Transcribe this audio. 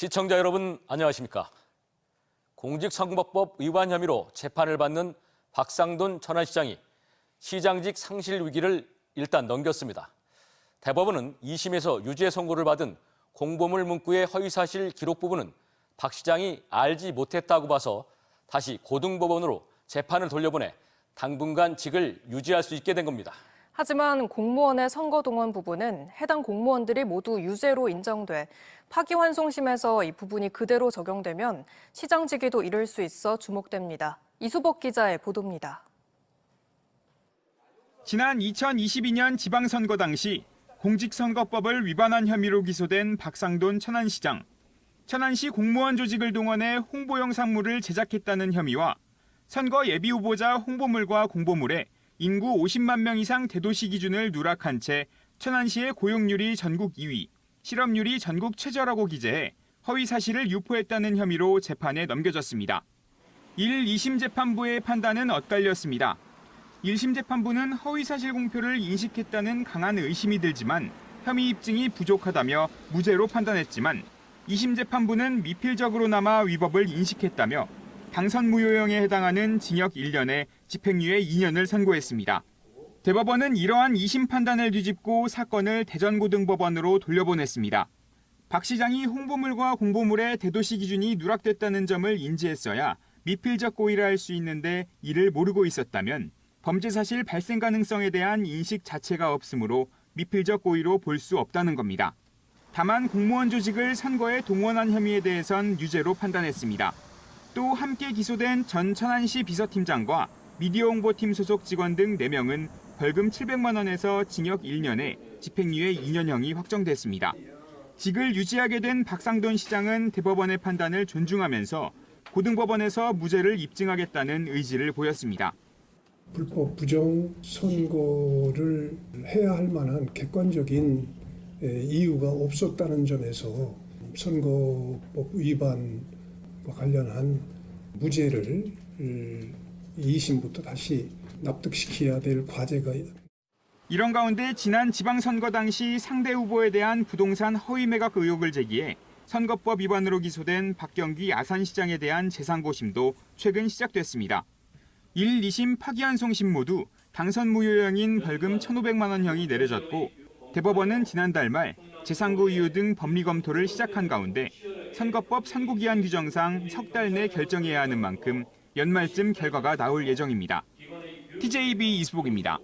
시청자 여러분 안녕하십니까? 공직선거법 위반 혐의로 재판을 받는 박상돈 천안시장이 시장직 상실 위기를 일단 넘겼습니다. 대법원은 2심에서 유죄 선고를 받은 공보물 문구의 허위사실 기록 부분은 박 시장이 알지 못했다고 봐서 다시 고등법원으로 재판을 돌려보내 당분간 직을 유지할 수 있게 된 겁니다. 하지만 공무원의 선거동원 부분은 해당 공무원들이 모두 유죄로 인정돼 파기환송심에서 이 부분이 그대로 적용되면 시장직위도 잃을 수 있어 주목됩니다. 이수복 기자의 보도입니다. 지난 2022년 지방선거 당시 공직선거법을 위반한 혐의로 기소된 박상돈 천안시장. 천안시 공무원 조직을 동원해 홍보 영상물을 제작했다는 혐의와 선거 예비후보자 홍보물과 공보물에 인구 50만 명 이상 대도시 기준을 누락한 채 천안시의 고용률이 전국 2위, 실업률이 전국 최저라고 기재해 허위 사실을 유포했다는 혐의로 재판에 넘겨졌습니다. 1, 2심 재판부의 판단은 엇갈렸습니다. 1심 재판부는 허위 사실 공표를 인식했다는 강한 의심이 들지만 혐의 입증이 부족하다며 무죄로 판단했지만 2심 재판부는 미필적으로나마 위법을 인식했다며 당선 무효형에 해당하는 징역 1년에 집행유예 2년을 선고했습니다. 대법원은 이러한 2심 판단을 뒤집고 사건을 대전고등법원으로 돌려보냈습니다. 박 시장이 홍보물과 공보물의 대도시 기준이 누락됐다는 점을 인지했어야 미필적 고의를 할 수 있는데 이를 모르고 있었다면 범죄 사실 발생 가능성에 대한 인식 자체가 없으므로 미필적 고의로 볼 수 없다는 겁니다. 다만 공무원 조직을 선거에 동원한 혐의에 대해선 유죄로 판단했습니다. 또 함께 기소된 전 천안시 비서팀장과 미디어 홍보팀 소속 직원 등 4명은 벌금 700만 원에서 징역 1년에 집행유예 2년형이 확정됐습니다. 직을 유지하게 된 박상돈 시장은 대법원의 판단을 존중하면서 고등법원에서 무죄를 입증하겠다는 의지를 보였습니다. 불법 부정 선거를 해야 할 만한 객관적인 이유가 없었다는 점에서 선거법 위반과 관련한 무죄를 2심부터 다시 납득시켜야 될 과제가 이런 가운데 지난 지방선거 당시 상대 후보에 대한 부동산 허위 매각 의혹을 제기해 선거법 위반으로 기소된 박경기 아산시장에 대한 재상고심도 최근 시작됐습니다. 1, 2심 파기환송심 모두 당선 무효형인 벌금 1,500만 원형이 내려졌고 대법원은 지난달 말 재상고 이유 등 법리 검토를 시작한 가운데 선거법 선고기한 규정상 석 달 내 결정해야 하는 만큼 연말쯤 결과가 나올 예정입니다. TJB 이수복입니다.